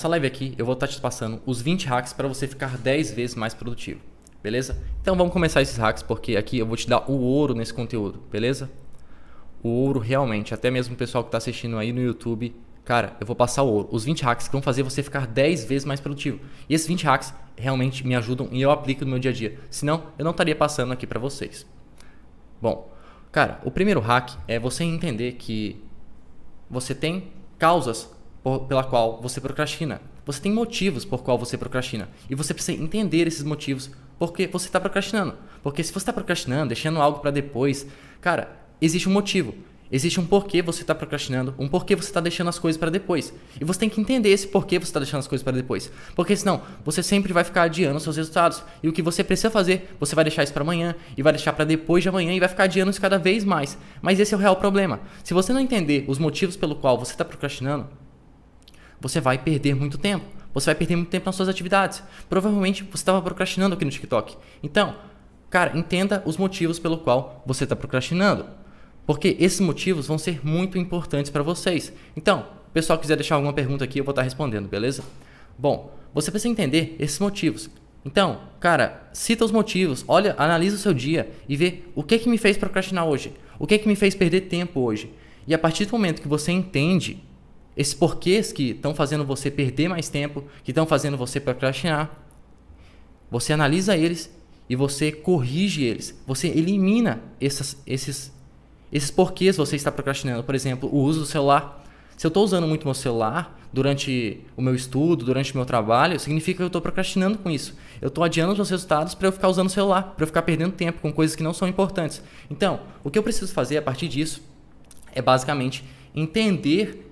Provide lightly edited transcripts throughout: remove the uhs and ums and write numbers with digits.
Nessa live aqui eu vou estar te passando os 20 hacks para você ficar 10 vezes mais produtivo, beleza? Então vamos começar esses hacks porque aqui eu vou te dar o ouro nesse conteúdo, beleza? O ouro realmente, até mesmo o pessoal que está assistindo aí no YouTube, cara, eu vou passar o ouro. Os 20 hacks que vão fazer você ficar 10 vezes mais produtivo. E esses 20 hacks realmente me ajudam e eu aplico no meu dia a dia. Senão eu não estaria passando aqui para vocês. Bom, cara, o primeiro hack é você entender que você tem causas pela qual você procrastina. Você tem motivos por qual você procrastina. E você precisa entender esses motivos porque você está procrastinando. Porque se você está procrastinando, deixando algo para depois, cara, existe um motivo. Existe um porquê você está procrastinando, um porquê você está deixando as coisas para depois. E você tem que entender esse porquê você está deixando as coisas para depois. Porque senão, você sempre vai ficar adiando os seus resultados. E o que você precisa fazer, você vai deixar isso para amanhã, e vai deixar para depois de amanhã, e vai ficar adiando isso cada vez mais. Mas esse é o real problema. Se você não entender os motivos pelo qual você está procrastinando, você vai perder muito tempo. Você vai perder muito tempo nas suas atividades. Provavelmente você estava procrastinando aqui no TikTok. Então, cara, entenda os motivos pelo qual você está procrastinando. Porque esses motivos vão ser muito importantes para vocês. Então, o pessoal quiser deixar alguma pergunta aqui, eu vou estar respondendo, beleza? Bom, você precisa entender esses motivos. Então, cara, cita os motivos, olha, analisa o seu dia e vê o que me fez procrastinar hoje. O que me fez perder tempo hoje. E a partir do momento que você entende esses porquês que estão fazendo você perder mais tempo, que estão fazendo você procrastinar, você analisa eles e você corrige eles. Você elimina esses porquês você está procrastinando. Por exemplo, o uso do celular. Se eu estou usando muito meu celular durante o meu estudo, durante o meu trabalho, significa que eu estou procrastinando com isso. Eu estou adiando os meus resultados para eu ficar usando o celular, para eu ficar perdendo tempo com coisas que não são importantes. Então, o que eu preciso fazer a partir disso é basicamente entender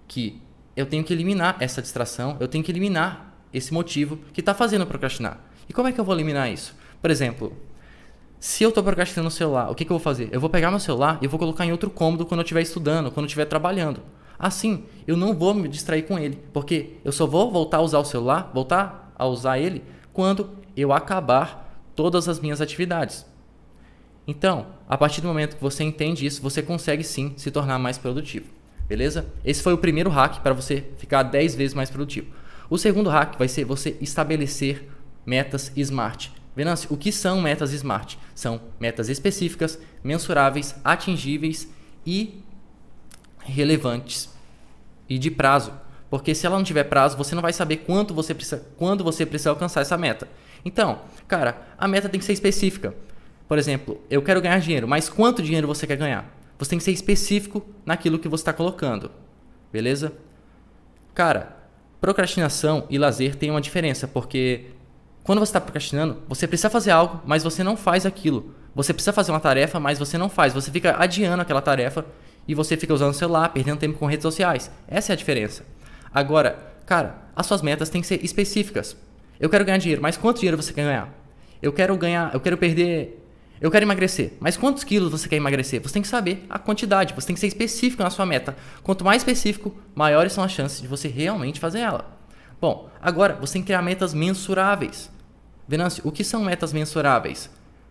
que eu tenho que eliminar essa distração, eu tenho que eliminar esse motivo que está fazendo eu procrastinar. E como é que eu vou eliminar isso? Por exemplo, se eu estou procrastinando no celular, o que eu vou fazer? Eu vou pegar meu celular e eu vou colocar em outro cômodo quando eu estiver estudando, quando eu estiver trabalhando. Assim, eu não vou me distrair com ele, porque eu só vou voltar a usar o celular, voltar a usar ele, quando eu acabar todas as minhas atividades. Então, a partir do momento que você entende isso, você consegue sim se tornar mais produtivo. Beleza? Esse foi o primeiro hack para você ficar 10 vezes mais produtivo. O segundo hack vai ser você estabelecer metas SMART. Venâncio, o que são metas SMART? São metas específicas, mensuráveis, atingíveis e relevantes e de prazo. Porque se ela não tiver prazo, você não vai saber quando você precisa alcançar essa meta. Então, cara, a meta tem que ser específica. Por exemplo, eu quero ganhar dinheiro, mas quanto dinheiro você quer ganhar? Você tem que ser específico naquilo que você está colocando. Beleza? Cara, procrastinação e lazer tem uma diferença, porque quando você está procrastinando, você precisa fazer algo, mas você não faz aquilo. Você precisa fazer uma tarefa, mas você não faz. Você fica adiando aquela tarefa e você fica usando o celular, perdendo tempo com redes sociais. Essa é a diferença. Agora, cara, as suas metas têm que ser específicas. Eu quero ganhar dinheiro, mas quanto dinheiro você quer ganhar? Eu quero emagrecer, mas quantos quilos você quer emagrecer? Você tem que saber a quantidade, você tem que ser específico na sua meta. Quanto mais específico, maiores são as chances de você realmente fazer ela. Bom, agora você tem que criar metas mensuráveis. Venâncio, o que são metas mensuráveis?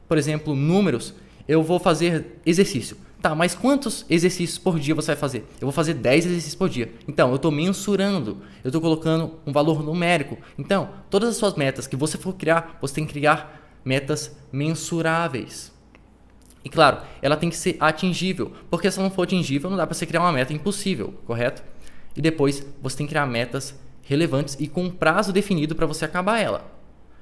Por exemplo, números. Eu vou fazer exercício. Tá, mas quantos exercícios por dia você vai fazer? Eu vou fazer 10 exercícios por dia. Então, eu estou mensurando. Eu estou colocando um valor numérico. Então, todas as suas metas que você for criar, você tem que criar metas mensuráveis. E claro, ela tem que ser atingível, porque se ela não for atingível, não dá para você criar uma meta impossível, correto? E depois, você tem que criar metas relevantes e com um prazo definido para você acabar ela.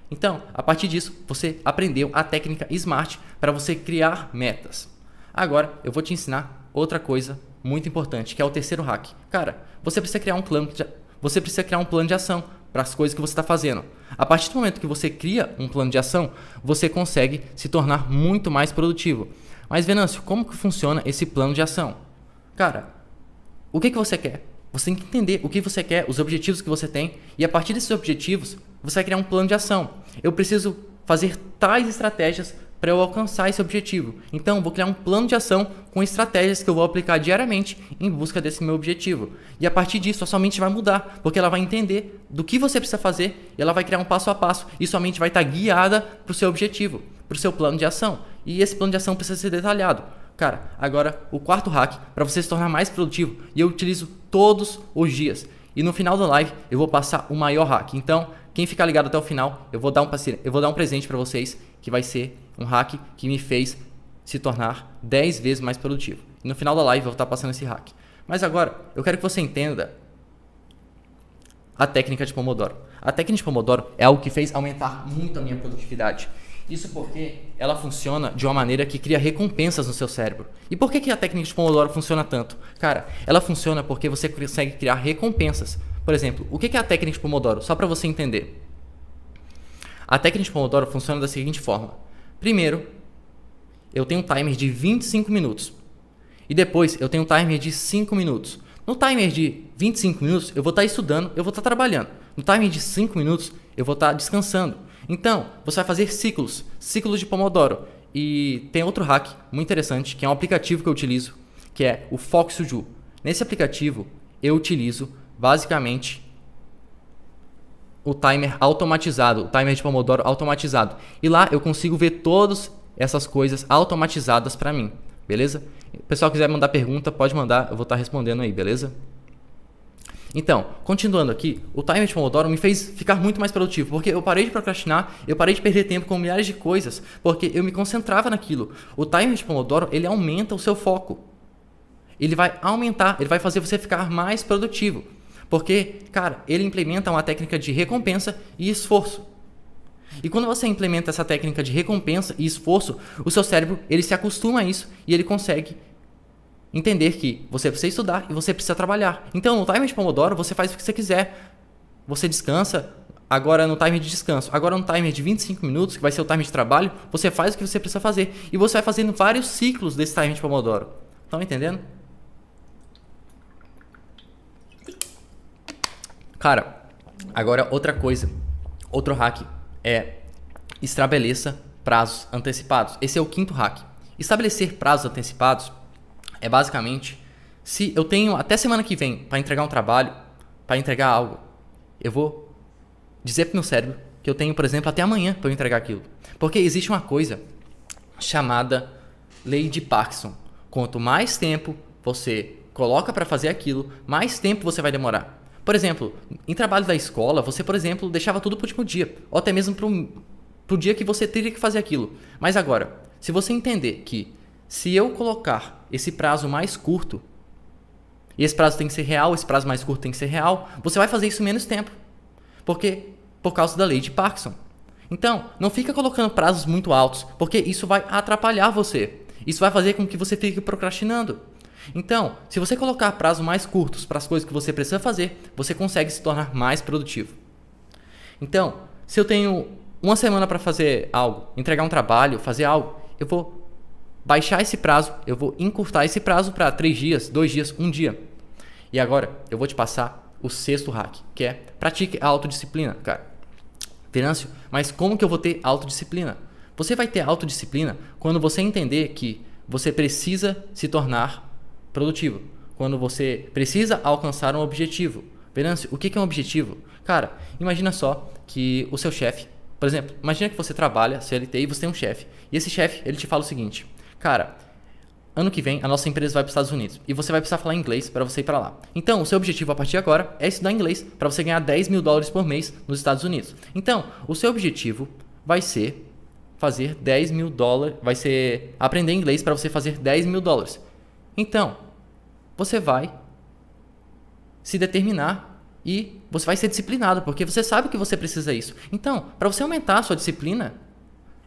Então, a partir disso, você aprendeu a técnica SMART para você criar metas. Agora, eu vou te ensinar outra coisa muito importante, que é o terceiro hack. Cara, você precisa criar um plano de ação para as coisas que você está fazendo. A partir do momento que você cria um plano de ação, você consegue se tornar muito mais produtivo. Mas, Venâncio, como que funciona esse plano de ação? Cara, o que você quer? Você tem que entender o que você quer, os objetivos que você tem, e a partir desses objetivos, você vai criar um plano de ação. Eu preciso fazer tais estratégias para eu alcançar esse objetivo. Então, vou criar um plano de ação com estratégias que eu vou aplicar diariamente em busca desse meu objetivo. E a partir disso, a sua mente vai mudar, porque ela vai entender do que você precisa fazer e ela vai criar um passo a passo. E sua mente vai estar guiada para o seu objetivo, para o seu plano de ação. E esse plano de ação precisa ser detalhado. Cara, agora o quarto hack para você se tornar mais produtivo, e eu utilizo todos os dias. E no final da live eu vou passar o maior hack. Então, quem ficar ligado até o final, eu vou dar um presente para vocês, que vai ser um hack que me fez se tornar 10 vezes mais produtivo. E no final da live eu vou estar passando esse hack. Mas agora, eu quero que você entenda a técnica de Pomodoro. A técnica de Pomodoro é algo que fez aumentar muito a minha produtividade. Isso porque ela funciona de uma maneira que cria recompensas no seu cérebro. E por que a técnica de Pomodoro funciona tanto? Cara, ela funciona porque você consegue criar recompensas. Por exemplo, o que é a técnica de Pomodoro? Só para você entender. A técnica de Pomodoro funciona da seguinte forma. Primeiro, eu tenho um timer de 25 minutos. E depois eu tenho um timer de 5 minutos. No timer de 25 minutos, eu vou estar estudando, eu vou estar trabalhando. No timer de 5 minutos, eu vou estar descansando. Então, você vai fazer ciclos de Pomodoro. E tem outro hack muito interessante, que é um aplicativo que eu utilizo, que é o Foxuju. Nesse aplicativo, eu utilizo basicamente o timer automatizado, o timer de Pomodoro automatizado. E lá eu consigo ver todas essas coisas automatizadas para mim, beleza? Se o pessoal quiser mandar pergunta, pode mandar, eu vou estar respondendo aí, beleza? Então, continuando aqui, o timer de Pomodoro me fez ficar muito mais produtivo, porque eu parei de procrastinar, eu parei de perder tempo com milhares de coisas, porque eu me concentrava naquilo. O timer de Pomodoro, ele aumenta o seu foco. Ele vai aumentar, ele vai fazer você ficar mais produtivo. Porque, cara, ele implementa uma técnica de recompensa e esforço. E quando você implementa essa técnica de recompensa e esforço, o seu cérebro, ele se acostuma a isso e ele consegue entender que você precisa estudar e você precisa trabalhar. Então, no timer de Pomodoro, você faz o que você quiser. Você descansa, agora no timer de descanso. Agora no timer de 25 minutos, que vai ser o timer de trabalho, você faz o que você precisa fazer. E você vai fazendo vários ciclos desse timer de Pomodoro. Estão entendendo? Cara, agora outra coisa, outro hack é estabeleça prazos antecipados. Esse é o quinto hack. Estabelecer prazos antecipados é basicamente, se eu tenho até semana que vem para entregar um trabalho, para entregar algo, eu vou dizer para o meu cérebro que eu tenho, por exemplo, até amanhã para eu entregar aquilo. Porque existe uma coisa chamada lei de Parkinson. Quanto mais tempo você coloca para fazer aquilo, mais tempo você vai demorar. Por exemplo, em trabalho da escola, você, por exemplo, deixava tudo para o último dia, ou até mesmo para o dia que você teria que fazer aquilo. Mas agora, se você entender que se eu colocar esse prazo mais curto, e esse prazo tem que ser real, esse prazo mais curto tem que ser real, você vai fazer isso em menos tempo. Por causa da lei de Parkinson. Então, não fica colocando prazos muito altos, porque isso vai atrapalhar você. Isso vai fazer com que você fique procrastinando. Então, se você colocar prazos mais curtos para as coisas que você precisa fazer, você consegue se tornar mais produtivo. Então, se eu tenho uma semana para fazer algo, entregar um trabalho, fazer algo, eu vou baixar esse prazo, eu vou encurtar esse prazo para 3 dias, 2 dias, 1 dia. E agora, eu vou te passar o sexto hack, que é pratique a autodisciplina, cara. Venâncio, mas como que eu vou ter autodisciplina? Você vai ter autodisciplina quando você entender que você precisa se tornar produtivo, quando você precisa alcançar um objetivo. Venâncio, o que é um objetivo? Cara, imagina só que o seu chefe, por exemplo, imagina que você trabalha CLT e você tem um chefe, e esse chefe, ele te fala o seguinte: cara, ano que vem a nossa empresa vai para os Estados Unidos e você vai precisar falar inglês para você ir para lá. Então, o seu objetivo a partir de agora é estudar inglês para você ganhar $10.000 por mês nos Estados Unidos. Então, o seu objetivo vai ser fazer $10.000, vai ser aprender inglês para você fazer $10.000. Então, você vai se determinar e você vai ser disciplinado, porque você sabe que você precisa disso. Então, para você aumentar a sua disciplina,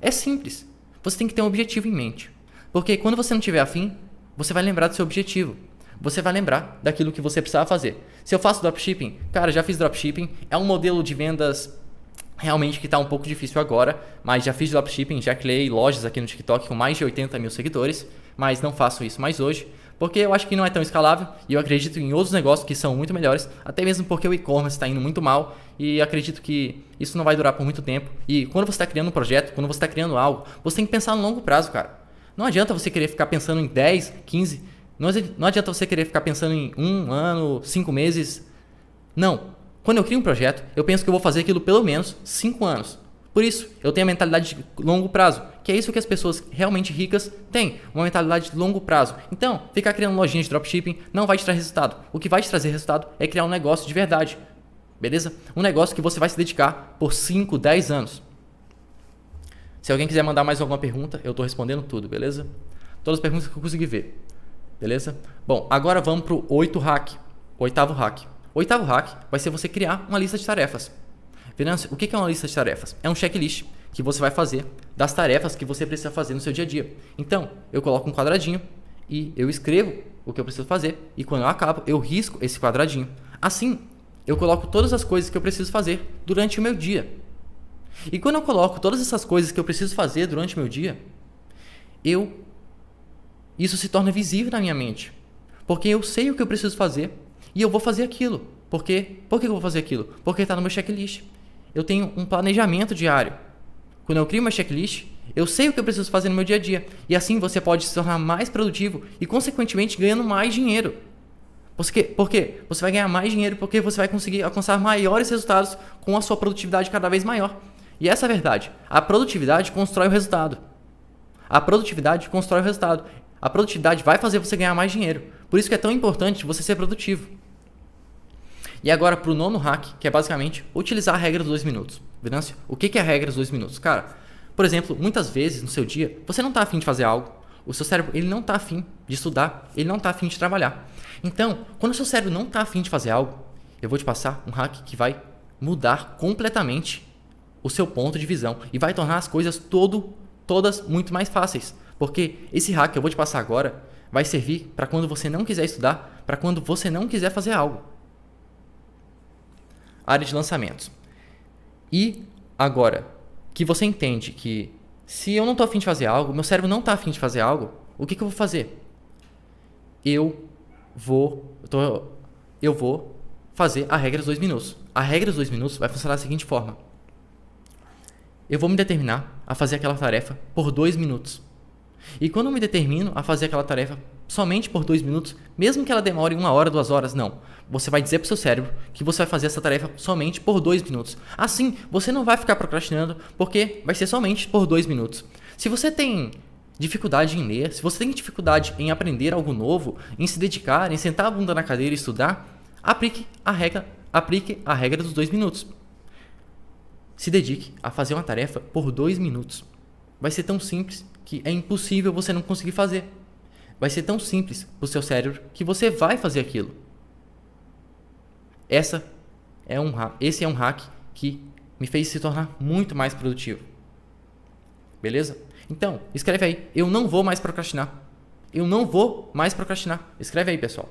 é simples. Você tem que ter um objetivo em mente. Porque quando você não tiver afim, você vai lembrar do seu objetivo. Você vai lembrar daquilo que você precisava fazer. Se eu faço dropshipping, cara, já fiz dropshipping, é um modelo de vendas realmente que está um pouco difícil agora, mas já fiz dropshipping, já criei lojas aqui no TikTok com mais de 80 mil seguidores, mas não faço isso mais hoje, porque eu acho que não é tão escalável e eu acredito em outros negócios que são muito melhores, até mesmo porque o e-commerce está indo muito mal e acredito que isso não vai durar por muito tempo. E quando você está criando um projeto, quando você está criando algo, você tem que pensar no longo prazo, cara. Não adianta você querer ficar pensando em 10, 15, não adianta você querer ficar pensando em 1 ano, 5 meses. Não. Quando eu crio um projeto, eu penso que eu vou fazer aquilo pelo menos 5 anos. Por isso, eu tenho a mentalidade de longo prazo, que é isso que as pessoas realmente ricas têm, uma mentalidade de longo prazo. Então, ficar criando lojinhas de dropshipping não vai te trazer resultado. O que vai te trazer resultado é criar um negócio de verdade, beleza? Um negócio que você vai se dedicar por 5, 10 anos. Se alguém quiser mandar mais alguma pergunta, eu estou respondendo tudo, beleza? Todas as perguntas que eu consegui ver, beleza? Bom, agora vamos para o oitavo hack. O oitavo hack vai ser você criar uma lista de tarefas. Venâncio, o que é uma lista de tarefas? É um checklist que você vai fazer das tarefas que você precisa fazer no seu dia a dia. Então, eu coloco um quadradinho e eu escrevo o que eu preciso fazer. E quando eu acabo, eu risco esse quadradinho. Assim, eu coloco todas as coisas que eu preciso fazer durante o meu dia. E quando eu coloco todas essas coisas que eu preciso fazer durante o meu dia, isso se torna visível na minha mente. Porque eu sei o que eu preciso fazer e eu vou fazer aquilo. Por que eu vou fazer aquilo? Porque está no meu checklist. Eu tenho um planejamento diário. Quando eu crio uma checklist, eu sei o que eu preciso fazer no meu dia a dia. E assim você pode se tornar mais produtivo e, consequentemente, ganhando mais dinheiro. Por quê? Você vai ganhar mais dinheiro porque você vai conseguir alcançar maiores resultados com a sua produtividade cada vez maior. E essa é a verdade. A produtividade constrói o resultado. A produtividade constrói o resultado. A produtividade vai fazer você ganhar mais dinheiro. Por isso que é tão importante você ser produtivo. E agora para o nono hack, que é basicamente utilizar a regra dos 2 minutos. Venâncio, o que é a regra dos 2 minutos? Cara, por exemplo, muitas vezes no seu dia, você não está afim de fazer algo. O seu cérebro ele não está afim de estudar, ele não está afim de trabalhar. Então, quando o seu cérebro não está afim de fazer algo, eu vou te passar um hack que vai mudar completamente o seu ponto de visão e vai tornar as coisas todas muito mais fáceis. Porque esse hack que eu vou te passar agora vai servir para quando você não quiser estudar, para quando você não quiser fazer algo. Área de lançamentos. E agora que você entende que se eu não estou afim de fazer algo, meu cérebro não está afim de fazer algo, o que eu vou fazer? Eu vou fazer a regra dos 2 minutos. A regra dos 2 minutos vai funcionar da seguinte forma. Eu vou me determinar a fazer aquela tarefa por 2 minutos. E quando eu me determino a fazer aquela tarefa somente por 2 minutos, mesmo que ela demore 1 hora, 2 horas, não. Você vai dizer para o seu cérebro que você vai fazer essa tarefa somente por 2 minutos. Assim, você não vai ficar procrastinando, porque vai ser somente por 2 minutos. Se você tem dificuldade em ler, se você tem dificuldade em aprender algo novo, em se dedicar, em sentar a bunda na cadeira e estudar, aplique a regra dos 2 minutos. Se dedique a fazer uma tarefa por 2 minutos. Vai ser tão simples que é impossível você não conseguir fazer. Vai ser tão simples para o seu cérebro que você vai fazer aquilo. Esse é um hack que me fez se tornar muito mais produtivo. Beleza? Então, escreve aí. Eu não vou mais procrastinar. Eu não vou mais procrastinar. Escreve aí, pessoal.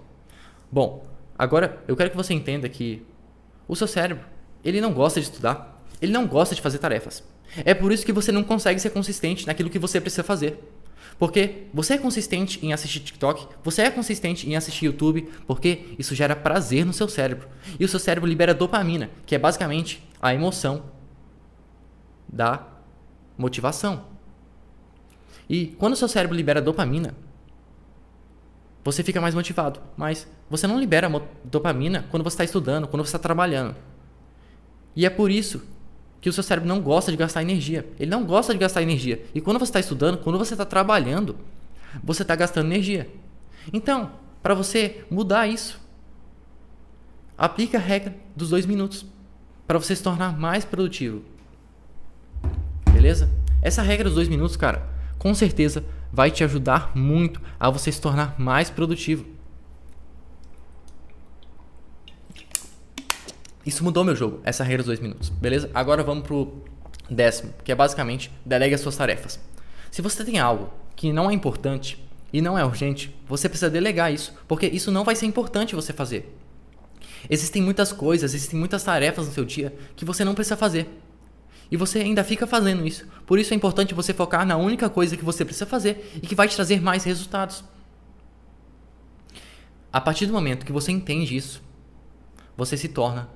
Bom, agora eu quero que você entenda que o seu cérebro, ele não gosta de estudar. Ele não gosta de fazer tarefas. É por isso que você não consegue ser consistente naquilo que você precisa fazer. Porque você é consistente em assistir TikTok, você é consistente em assistir YouTube, porque isso gera prazer no seu cérebro. E o seu cérebro libera dopamina, que é basicamente a emoção da motivação. E quando o seu cérebro libera dopamina, você fica mais motivado. Mas você não libera dopamina quando você está estudando, quando você está trabalhando. E é por isso que o seu cérebro não gosta de gastar energia. Ele não gosta de gastar energia. E quando você está estudando, quando você está trabalhando, você está gastando energia. Então, para você mudar isso, aplique a regra dos 2 minutos para você se tornar mais produtivo. Beleza? Essa regra dos 2 minutos, cara, com certeza vai te ajudar muito a você se tornar mais produtivo. Isso mudou meu jogo, essa regra dos 2 minutos, beleza? Agora vamos pro 10º, que é basicamente delegue as suas tarefas. Se você tem algo que não é importante e não é urgente, você precisa delegar isso, porque isso não vai ser importante você fazer. Existem muitas coisas, existem muitas tarefas no seu dia que você não precisa fazer. E você ainda fica fazendo isso. Por isso é importante você focar na única coisa que você precisa fazer e que vai te trazer mais resultados. A partir do momento que você entende isso, você se torna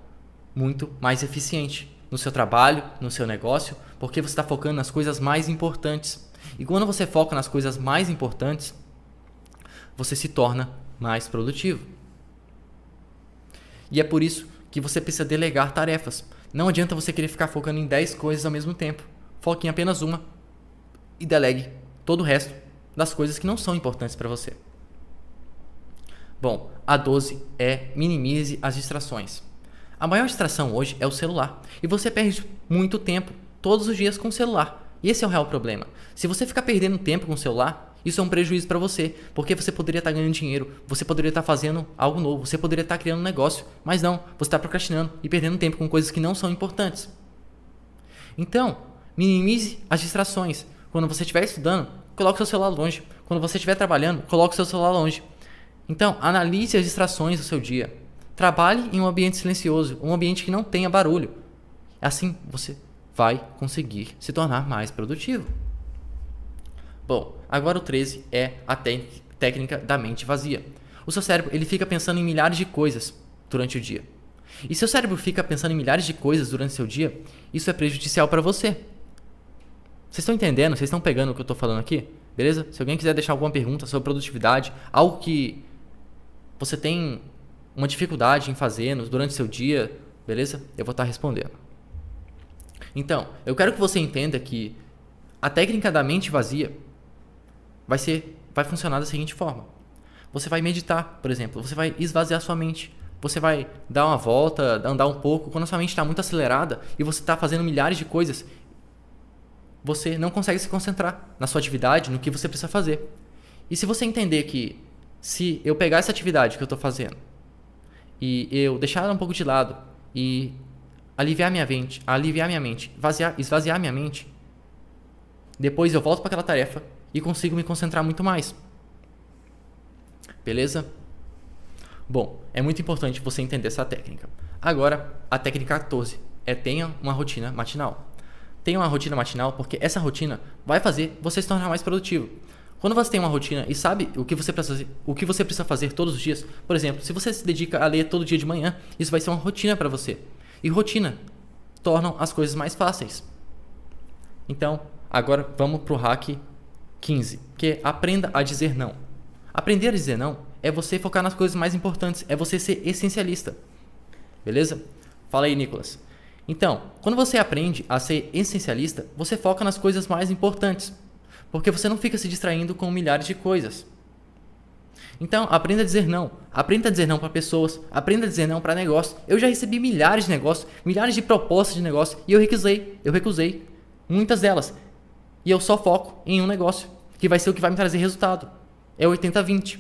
muito mais eficiente no seu trabalho, no seu negócio, porque você está focando nas coisas mais importantes. E quando você foca nas coisas mais importantes, você se torna mais produtivo. E é por isso que você precisa delegar tarefas. Não adianta você querer ficar focando em 10 coisas ao mesmo tempo. Foque em apenas uma e delegue todo o resto das coisas que não são importantes para você. Bom, a 12 é minimize as distrações. A maior distração hoje é o celular. E você perde muito tempo todos os dias com o celular. E esse é o real problema. Se você ficar perdendo tempo com o celular, isso é um prejuízo para você. Porque você poderia estar ganhando dinheiro, você poderia estar fazendo algo novo, você poderia estar criando um negócio. Mas não, você está procrastinando e perdendo tempo com coisas que não são importantes. Então, minimize as distrações. Quando você estiver estudando, coloque seu celular longe. Quando você estiver trabalhando, coloque seu celular longe. Então, analise as distrações do seu dia. Trabalhe em um ambiente silencioso, um ambiente que não tenha barulho. Assim, você vai conseguir se tornar mais produtivo. Bom, agora o 13 é a técnica da mente vazia. O seu cérebro ele fica pensando em milhares de coisas durante o dia. E se o cérebro fica pensando em milhares de coisas durante o seu dia, isso é prejudicial para você. Vocês estão entendendo? Vocês estão pegando o que eu estou falando aqui? Beleza? Se alguém quiser deixar alguma pergunta sobre produtividade, algo que você tem uma dificuldade em fazer durante o seu dia, beleza? Eu vou estar respondendo. Então, eu quero que você entenda que a técnica da mente vazia vai funcionar da seguinte forma. Você vai meditar, por exemplo. Você vai esvaziar sua mente. Você vai dar uma volta, andar um pouco. Quando a sua mente está muito acelerada e você está fazendo milhares de coisas, você não consegue se concentrar na sua atividade, no que você precisa fazer. E se você entender que se eu pegar essa atividade que eu estou fazendo e eu deixar ela um pouco de lado e aliviar minha mente, esvaziar minha mente, depois eu volto para aquela tarefa e consigo me concentrar muito mais. Beleza? Bom, é muito importante você entender essa técnica. Agora, a técnica 14 é tenha uma rotina matinal. Tenha uma rotina matinal porque essa rotina vai fazer você se tornar mais produtivo. Quando você tem uma rotina e sabe o que você precisa fazer todos os dias, por exemplo, se você se dedica a ler todo dia de manhã, isso vai ser uma rotina para você. E rotina tornam as coisas mais fáceis. Então, agora vamos para o hack 15, que é aprenda a dizer não. Aprender a dizer não é você focar nas coisas mais importantes, é você ser essencialista. Beleza? Fala aí, Nicolas. Então, quando você aprende a ser essencialista, você foca nas coisas mais importantes. Porque você não fica se distraindo com milhares de coisas. Então, aprenda a dizer não. Aprenda a dizer não para pessoas. Aprenda a dizer não para negócios. Eu já recebi milhares de negócios, milhares de propostas de negócio e eu recusei muitas delas. E eu só foco em um negócio, que vai ser o que vai me trazer resultado. É 80-20.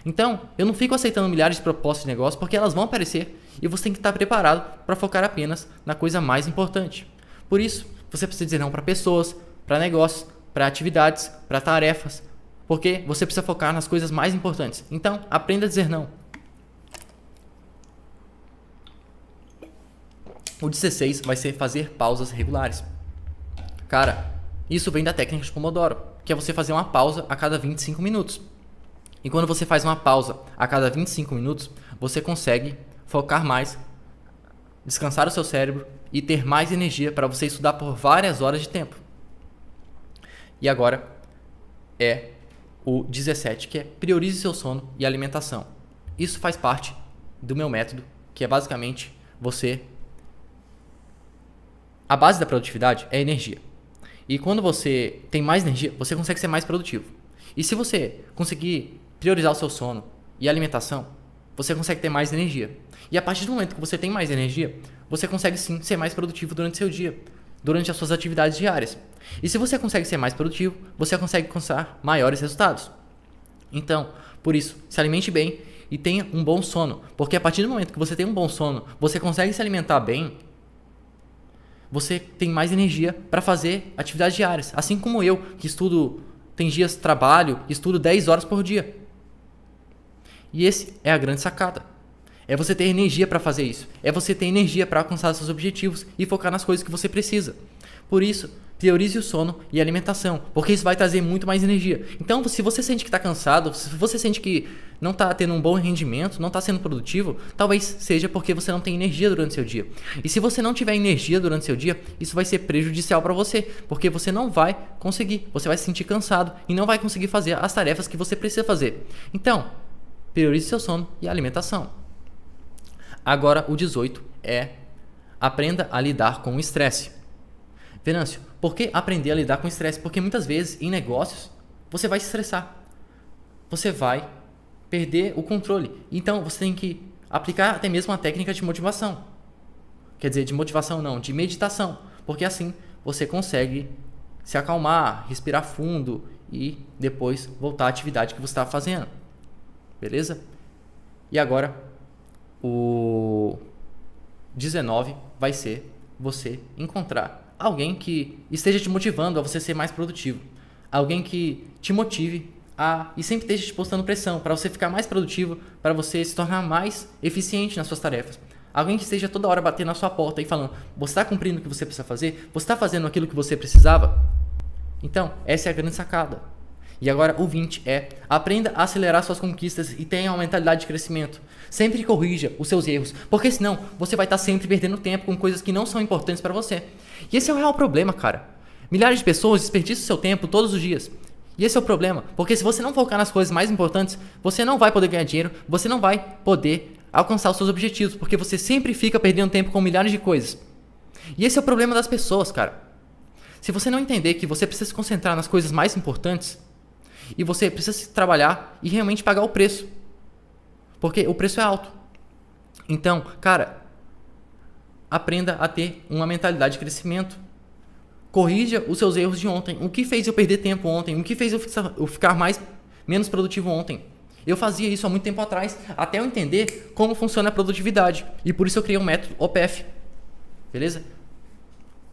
Então, eu não fico aceitando milhares de propostas de negócio porque elas vão aparecer e você tem que estar preparado para focar apenas na coisa mais importante. Por isso, você precisa dizer não para pessoas, para negócios, para atividades, para tarefas, porque você precisa focar nas coisas mais importantes. Então, aprenda a dizer não. O 16 vai ser fazer pausas regulares. Cara, isso vem da técnica de Pomodoro, que é você fazer uma pausa a cada 25 minutos. E quando você faz uma pausa a cada 25 minutos, você consegue focar mais, descansar o seu cérebro e ter mais energia para você estudar por várias horas de tempo. E agora é o 17, que é priorize seu sono e alimentação. Isso faz parte do meu método, que é basicamente você... A base da produtividade é a energia. E quando você tem mais energia, você consegue ser mais produtivo. E se você conseguir priorizar o seu sono e alimentação, você consegue ter mais energia. E a partir do momento que você tem mais energia, você consegue sim ser mais produtivo durante o seu dia, durante as suas atividades diárias. E se você consegue ser mais produtivo, você consegue alcançar maiores resultados. Então, por isso, se alimente bem e tenha um bom sono. Porque a partir do momento que você tem um bom sono, você consegue se alimentar bem, você tem mais energia para fazer atividades diárias. Assim como eu, que estudo, tem dias de trabalho, estudo 10 horas por dia. E esse é a grande sacada. É você ter energia para fazer isso. É você ter energia para alcançar seus objetivos e focar nas coisas que você precisa. Por isso, priorize o sono e a alimentação, porque isso vai trazer muito mais energia. Então, se você sente que está cansado, se você sente que não está tendo um bom rendimento, não está sendo produtivo, talvez seja porque você não tem energia durante o seu dia. E se você não tiver energia durante o seu dia, isso vai ser prejudicial para você, porque você não vai conseguir, você vai se sentir cansado e não vai conseguir fazer as tarefas que você precisa fazer. Então, priorize seu sono e a alimentação. Agora, o 18 é aprenda a lidar com o estresse. Venâncio, por que aprender a lidar com o estresse? Porque muitas vezes em negócios você vai se estressar. Você vai perder o controle. Então você tem que aplicar até mesmo uma técnica de motivação. Quer dizer, de motivação não, de meditação. Porque assim você consegue se acalmar, respirar fundo e depois voltar à atividade que você estava fazendo. Beleza? E agora, o 19 vai ser você encontrar alguém que esteja te motivando a você ser mais produtivo. Alguém que te motive e sempre esteja te postando pressão para você ficar mais produtivo, para você se tornar mais eficiente nas suas tarefas. Alguém que esteja toda hora batendo na sua porta e falando, você está cumprindo o que você precisa fazer? Você está fazendo aquilo que você precisava? Então, essa é a grande sacada. E agora o 20 é, aprenda a acelerar suas conquistas e tenha uma mentalidade de crescimento. Sempre corrija os seus erros, porque senão você vai estar sempre perdendo tempo com coisas que não são importantes para você. E esse é o real problema, cara. Milhares de pessoas desperdiçam seu tempo todos os dias. E esse é o problema, porque se você não focar nas coisas mais importantes, você não vai poder ganhar dinheiro, você não vai poder alcançar os seus objetivos, porque você sempre fica perdendo tempo com milhares de coisas. E esse é o problema das pessoas, cara. Se você não entender que você precisa se concentrar nas coisas mais importantes, e você precisa trabalhar e realmente pagar o preço, porque o preço é alto. Então, cara, aprenda a ter uma mentalidade de crescimento. Corrija os seus erros de ontem. O que fez eu perder tempo ontem? O que fez eu ficar menos produtivo ontem? Eu fazia isso há muito tempo atrás, até eu entender como funciona a produtividade. E por isso eu criei um método OPF. Beleza?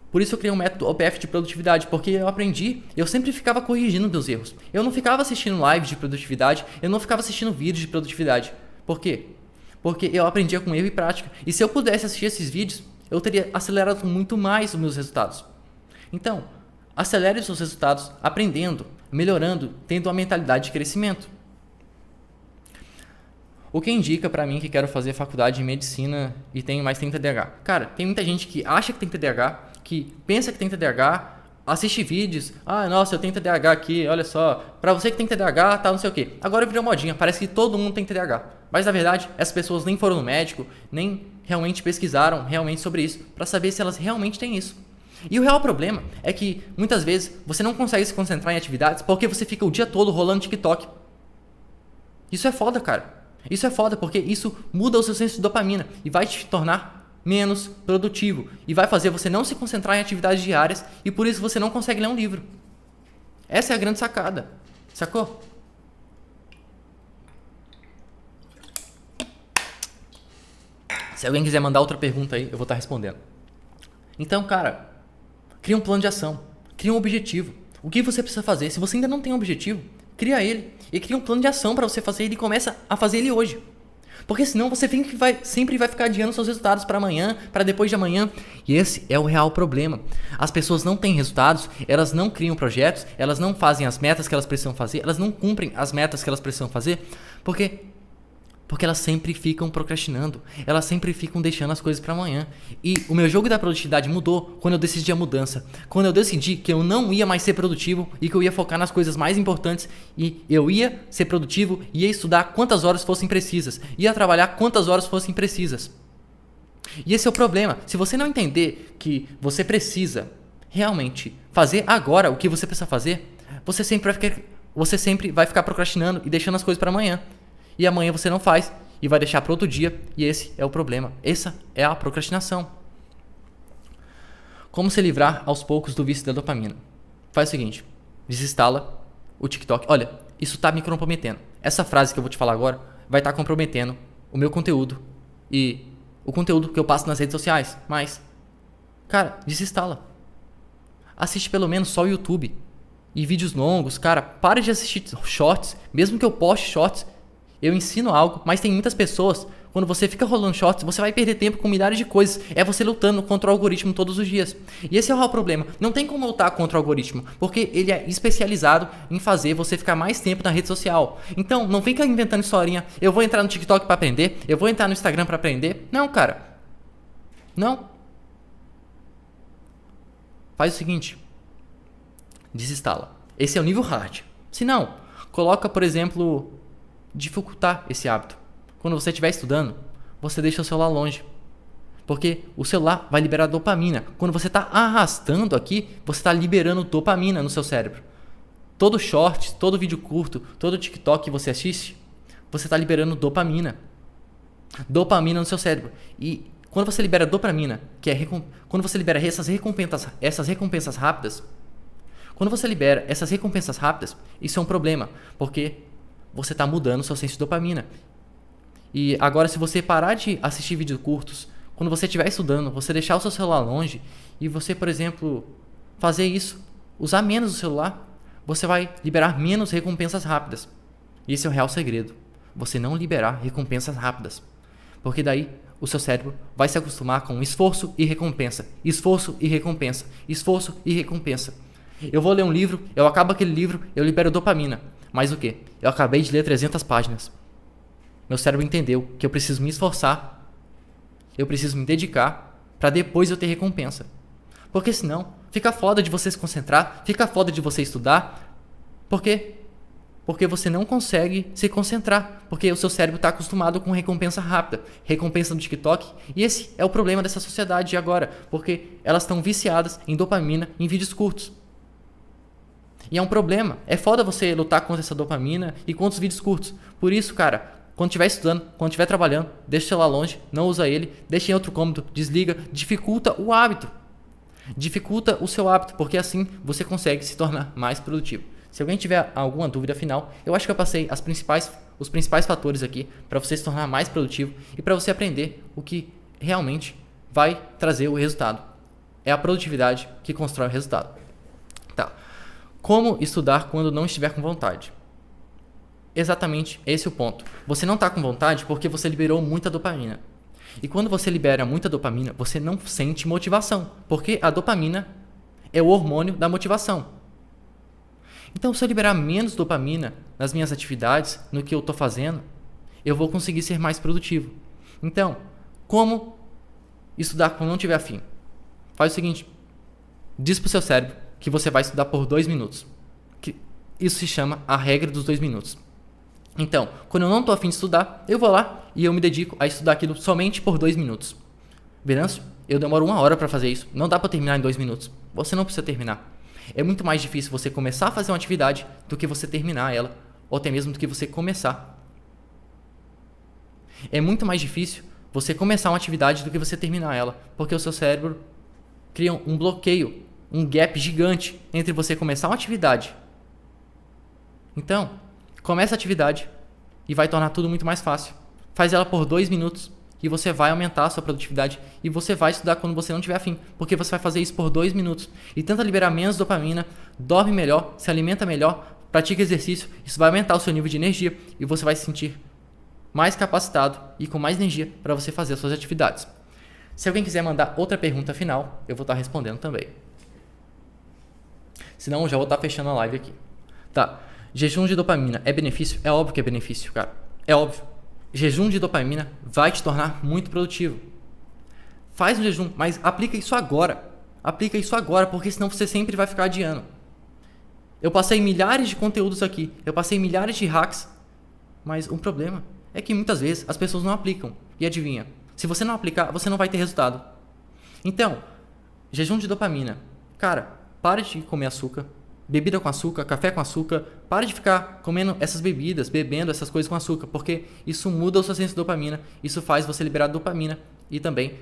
Por isso eu criei um método OPF de produtividade, porque eu aprendi, eu sempre ficava corrigindo meus erros. Eu não ficava assistindo lives de produtividade, eu não ficava assistindo vídeos de produtividade. Por quê? Porque eu aprendia com erro e prática. E se eu pudesse assistir esses vídeos, eu teria acelerado muito mais os meus resultados. Então, acelere os seus resultados aprendendo, melhorando, tendo uma mentalidade de crescimento. O que indica pra mim que quero fazer faculdade de medicina e tenho mais tem TDAH? Cara, tem muita gente que acha que tem TDAH, que pensa que tem TDAH, assiste vídeos, nossa, eu tenho TDAH aqui, olha só, pra você que tem TDAH, tá não sei o que. Agora virou modinha, parece que todo mundo tem TDAH. Mas na verdade, essas pessoas nem foram no médico, nem realmente pesquisaram realmente sobre isso, pra saber se elas realmente têm isso. E o real problema é que muitas vezes você não consegue se concentrar em atividades porque você fica o dia todo rolando TikTok. Isso é foda, cara. Isso é foda porque isso muda o seu senso de dopamina e vai te tornar menos produtivo e vai fazer você não se concentrar em atividades diárias e por isso você não consegue ler um livro. Essa é a grande sacada, sacou? Se alguém quiser mandar outra pergunta aí, eu vou estar respondendo. Então, cara, cria um plano de ação, cria um objetivo. O que você precisa fazer? Se você ainda não tem um objetivo, cria ele e cria um plano de ação para você fazer ele e começa a fazer ele hoje. Porque senão você sempre vai ficar adiando seus resultados para amanhã, para depois de amanhã. E esse é o real problema. As pessoas não têm resultados, elas não criam projetos, elas não fazem as metas que elas precisam fazer, elas não cumprem as metas que elas precisam fazer, porque elas sempre ficam procrastinando, elas sempre ficam deixando as coisas para amanhã. E o meu jogo da produtividade mudou quando eu decidi a mudança. Quando eu decidi que eu não ia mais ser produtivo e que eu ia focar nas coisas mais importantes e eu ia ser produtivo, ia estudar quantas horas fossem precisas, ia trabalhar quantas horas fossem precisas. E esse é o problema. Se você não entender que você precisa realmente fazer agora o que você precisa fazer, você sempre vai ficar procrastinando e deixando as coisas para amanhã. E amanhã você não faz e vai deixar para outro dia. E esse é o problema. Essa é a procrastinação. Como se livrar aos poucos do vício da dopamina? Faz o seguinte. Desinstala o TikTok. Olha, isso tá me comprometendo. Essa frase que eu vou te falar agora vai estar comprometendo o meu conteúdo e o conteúdo que eu passo nas redes sociais. Mas, cara, desinstala. Assiste pelo menos só o YouTube e vídeos longos. Cara, para de assistir shorts. Mesmo que eu poste shorts, eu ensino algo, mas tem muitas pessoas, quando você fica rolando shorts, você vai perder tempo com milhares de coisas. É você lutando contra o algoritmo todos os dias. E esse é o real problema. Não tem como lutar contra o algoritmo, porque ele é especializado em fazer você ficar mais tempo na rede social. Então, não fica inventando historinha. Eu vou entrar no TikTok para aprender, eu vou entrar no Instagram para aprender. Não, cara. Não. Faz o seguinte. Desinstala. Esse é o nível hard. Se não, coloca, por exemplo, dificultar esse hábito. Quando você estiver estudando, você deixa o celular longe. Porque o celular vai liberar dopamina. Quando você está arrastando aqui, você está liberando dopamina no seu cérebro. Todo short, todo vídeo curto, todo TikTok que você assiste, você está liberando dopamina. Dopamina no seu cérebro. E quando você libera dopamina, quando você libera essas recompensas rápidas, quando você libera essas recompensas rápidas, isso é um problema, porque você está mudando o seu senso de dopamina. E agora, se você parar de assistir vídeos curtos, quando você estiver estudando, você deixar o seu celular longe e você, por exemplo, fazer isso, usar menos o celular, você vai liberar menos recompensas rápidas. E esse é o real segredo. Você não liberar recompensas rápidas. Porque daí o seu cérebro vai se acostumar com esforço e recompensa. Esforço e recompensa. Esforço e recompensa. Eu vou ler um livro, eu acabo aquele livro, eu libero dopamina. Mas o quê? Eu acabei de ler 300 páginas. Meu cérebro entendeu que eu preciso me esforçar, eu preciso me dedicar para depois eu ter recompensa. Porque senão, fica foda de você se concentrar, fica foda de você estudar. Por quê? Porque você não consegue se concentrar, porque o seu cérebro está acostumado com recompensa rápida, recompensa no TikTok, e esse é o problema dessa sociedade de agora, porque elas estão viciadas em dopamina em vídeos curtos. E é um problema, é foda você lutar contra essa dopamina e contra os vídeos curtos. Por isso, cara, quando estiver estudando, quando estiver trabalhando, deixa o celular longe, não usa ele, deixa em outro cômodo, desliga, dificulta o hábito. Dificulta o seu hábito, porque assim você consegue se tornar mais produtivo. Se alguém tiver alguma dúvida final, eu acho que eu passei os principais fatores aqui para você se tornar mais produtivo e para você aprender o que realmente vai trazer o resultado. É a produtividade que constrói o resultado. Tá. Como estudar quando não estiver com vontade? Exatamente esse é o ponto. Você não está com vontade porque você liberou muita dopamina. E quando você libera muita dopamina, você não sente motivação, porque a dopamina é o hormônio da motivação. Então, se eu liberar menos dopamina nas minhas atividades, no que eu estou fazendo, eu vou conseguir ser mais produtivo. Então, como estudar quando não tiver afim? Faz o seguinte, diz para o seu cérebro que você vai estudar por 2 minutos. Isso se chama a regra dos 2 minutos. Então, quando eu não estou afim de estudar, eu vou lá e eu me dedico a estudar aquilo somente por 2 minutos. Venâncio, eu demoro 1 hora para fazer isso. Não dá para terminar em 2 minutos. Você não precisa terminar. É muito mais difícil você começar a fazer uma atividade do que você terminar ela, ou até mesmo do que você começar. É muito mais difícil você começar uma atividade do que você terminar ela, porque o seu cérebro cria um bloqueio, um gap gigante entre você começar uma atividade. Então, começa a atividade e vai tornar tudo muito mais fácil. Faz ela por 2 minutos e você vai aumentar a sua produtividade e você vai estudar quando você não tiver afim, porque você vai fazer isso por 2 minutos e tenta liberar menos dopamina, dorme melhor, se alimenta melhor, pratica exercício, isso vai aumentar o seu nível de energia e você vai se sentir mais capacitado e com mais energia para você fazer as suas atividades. Se alguém quiser mandar outra pergunta final, eu vou estar respondendo também. Senão eu já vou estar fechando a live aqui. Tá. Jejum de dopamina é benefício? É óbvio que é benefício, cara. É óbvio. Jejum de dopamina vai te tornar muito produtivo. Faz um jejum, mas aplica isso agora. Aplica isso agora, porque senão você sempre vai ficar adiando. Eu passei milhares de conteúdos aqui. Eu passei milhares de hacks. Mas o problema é que muitas vezes as pessoas não aplicam. E adivinha? Se você não aplicar, você não vai ter resultado. Então, jejum de dopamina. Cara, pare de comer açúcar. Bebida com açúcar, café com açúcar. Pare de ficar comendo essas bebidas, bebendo essas coisas com açúcar, porque isso muda o seu senso de dopamina, isso faz você liberar dopamina. E também,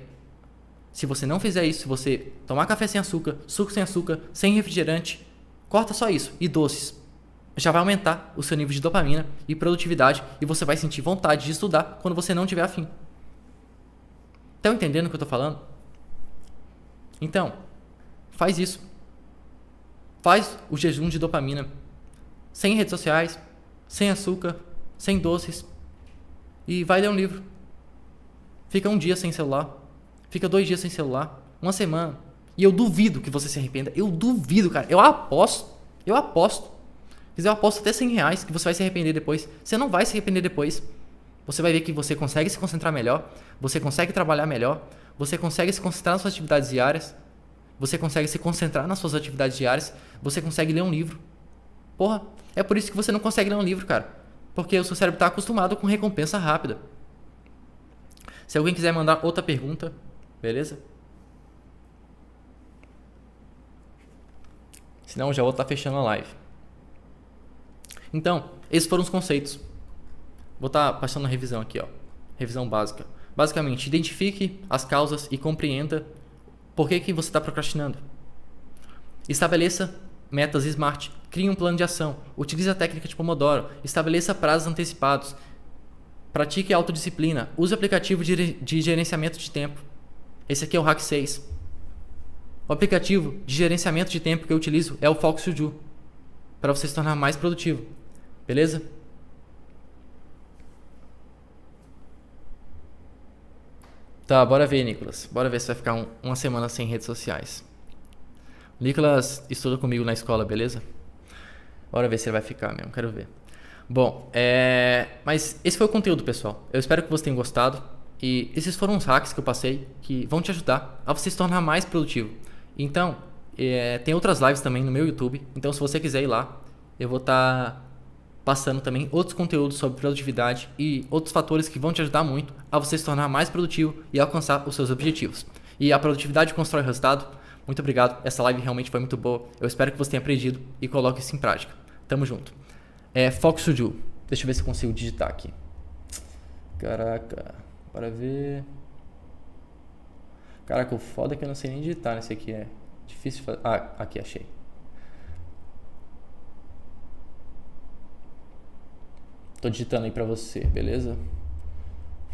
se você não fizer isso, se você tomar café sem açúcar, suco sem açúcar, sem refrigerante, corta só isso e doces. Já vai aumentar o seu nível de dopamina e produtividade e você vai sentir vontade de estudar quando você não tiver afim. Estão entendendo o que eu estou falando? Então, faz isso. Faz o jejum de dopamina, sem redes sociais, sem açúcar, sem doces, e vai ler um livro. Fica 1 dia sem celular, fica 2 dias sem celular, 1 semana, e eu duvido que você se arrependa. Eu duvido, cara, eu aposto. Se quiser, eu aposto até R$100 que você vai se arrepender depois. Você não vai se arrepender depois. Você vai ver que você consegue se concentrar melhor, você consegue trabalhar melhor, você consegue se concentrar nas suas atividades diárias, você consegue se concentrar nas suas atividades diárias, você consegue ler um livro. Porra, é por isso que você não consegue ler um livro, cara. Porque o seu cérebro está acostumado com recompensa rápida. Se alguém quiser mandar outra pergunta, beleza? Senão eu já vou estar fechando a live. Então, esses foram os conceitos. Vou estar passando a revisão aqui, ó. Revisão básica. Basicamente, identifique as causas e compreenda por que você está procrastinando. Estabeleça metas SMART. Crie um plano de ação. Utilize a técnica de Pomodoro. Estabeleça prazos antecipados. Pratique autodisciplina. Use o aplicativo de gerenciamento de tempo. Esse aqui é o Hack 6. O aplicativo de gerenciamento de tempo que eu utilizo é o Focus To Do, para você se tornar mais produtivo. Beleza? Tá, bora ver, Nicolas. Bora ver se vai ficar uma semana sem redes sociais. O Nicolas estuda comigo na escola, beleza? Bora ver se ele vai ficar mesmo, quero ver. Bom, mas esse foi o conteúdo, pessoal. Eu espero que vocês tenham gostado. E esses foram os hacks que eu passei que vão te ajudar a você se tornar mais produtivo. Então, tem outras lives também no meu YouTube. Então, se você quiser ir lá, eu vou estar passando também outros conteúdos sobre produtividade e outros fatores que vão te ajudar muito a você se tornar mais produtivo e alcançar os seus objetivos. E a produtividade constrói resultado. Muito obrigado. Essa live realmente foi muito boa. Eu espero que você tenha aprendido e coloque isso em prática. Tamo junto. Focus To Do. Deixa eu ver se eu consigo digitar aqui. Caraca. Bora ver. Caraca, o foda é que eu não sei nem digitar nesse aqui. É difícil de fazer. Ah, aqui, achei. Tô digitando aí pra você, beleza?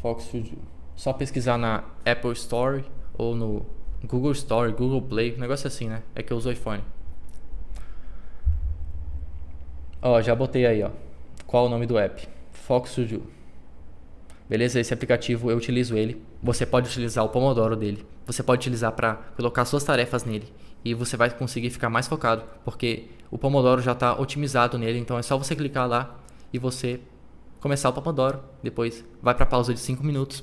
Focus To Do. Só pesquisar na Apple Store ou no Google Store, Google Play, um negócio assim, né? É que eu uso o iPhone. Ó, já botei aí, ó. Qual o nome do app? Focus To Do. Beleza? Esse aplicativo eu utilizo ele. Você pode utilizar o Pomodoro dele. Você pode utilizar para colocar suas tarefas nele. E você vai conseguir ficar mais focado. Porque o Pomodoro já está otimizado nele. Então é só você clicar lá e você começar o Pomodoro. Depois vai para a pausa de 5 minutos.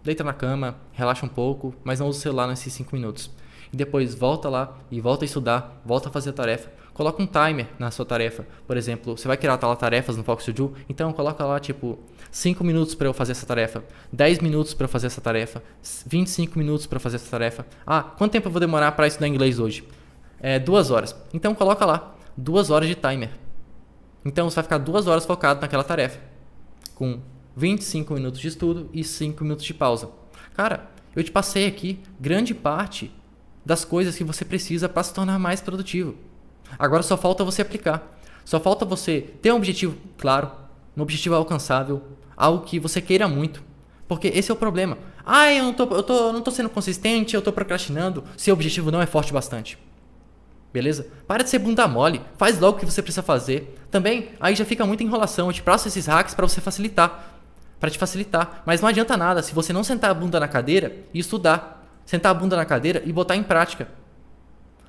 Deita na cama, relaxa um pouco. Mas não usa o celular nesses 5 minutos. E depois volta lá e volta a estudar. Volta a fazer a tarefa. Coloca um timer na sua tarefa. Por exemplo, você vai criar tarefas no Focus To Do. Então coloca lá tipo 5 minutos para eu fazer essa tarefa, 10 minutos para eu fazer essa tarefa, 25 minutos para fazer essa tarefa. Ah, quanto tempo eu vou demorar para estudar inglês hoje? 2 horas. Então coloca lá 2 horas de timer. Então você vai ficar 2 horas focado naquela tarefa, com 25 minutos de estudo e 5 minutos de pausa. Cara, eu te passei aqui grande parte das coisas que você precisa para se tornar mais produtivo. Agora só falta você aplicar. Só falta você ter um objetivo claro, um objetivo alcançável, algo que você queira muito. Porque esse é o problema. Ah, eu não tô sendo consistente, eu tô procrastinando. Seu objetivo não é forte bastante. Beleza? Para de ser bunda mole. Faz logo o que você precisa fazer. Também, aí já fica muita enrolação. Eu te passo esses hacks para você facilitar. Para te facilitar. Mas não adianta nada se você não sentar a bunda na cadeira e estudar. Sentar a bunda na cadeira e botar em prática.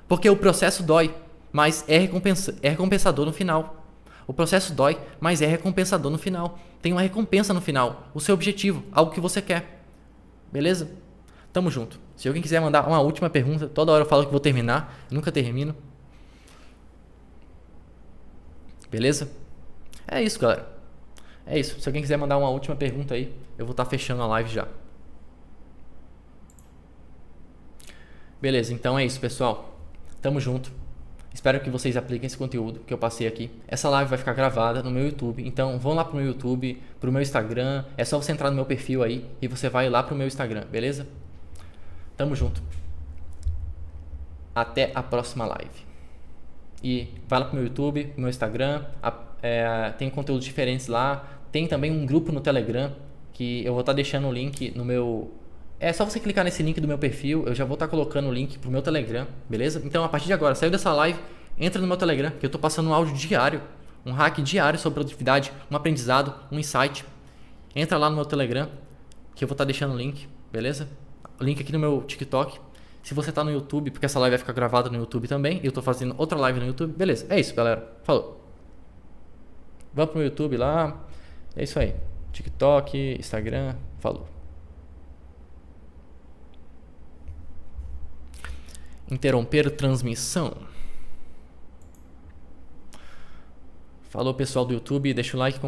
Porque o processo dói, mas é recompensador no final. O processo dói, mas é recompensador no final. Tem uma recompensa no final. O seu objetivo, algo que você quer. Beleza? Tamo junto. Se alguém quiser mandar uma última pergunta, toda hora eu falo que vou terminar, nunca termino. Beleza? É isso, galera. É isso. Se alguém quiser mandar uma última pergunta aí, eu vou estar fechando a live já. Beleza, então é isso, pessoal. Tamo junto. Espero que vocês apliquem esse conteúdo que eu passei aqui. Essa live vai ficar gravada no meu YouTube. Então vão lá pro meu YouTube, pro meu Instagram. É só você entrar no meu perfil aí e você vai lá pro meu Instagram, beleza? Tamo junto. Até a próxima live. E vai lá pro meu YouTube, pro meu Instagram. Tem conteúdos diferentes lá. Tem também um grupo no Telegram que eu vou estar deixando o link no meu... É só você clicar nesse link do meu perfil, eu já vou estar colocando o link pro meu Telegram, beleza? Então a partir de agora, saiu dessa live, entra no meu Telegram, que eu tô passando um áudio diário, um hack diário sobre produtividade, um aprendizado, um insight. Entra lá no meu Telegram, que eu vou estar deixando o link, beleza? O link aqui no meu TikTok. Se você tá no YouTube, porque essa live vai ficar gravada no YouTube também, e eu tô fazendo outra live no YouTube, beleza? É isso, galera. Falou. Vamos pro meu YouTube lá. É isso aí. TikTok, Instagram, falou. Interromper transmissão. Falou, pessoal do YouTube, deixa o like.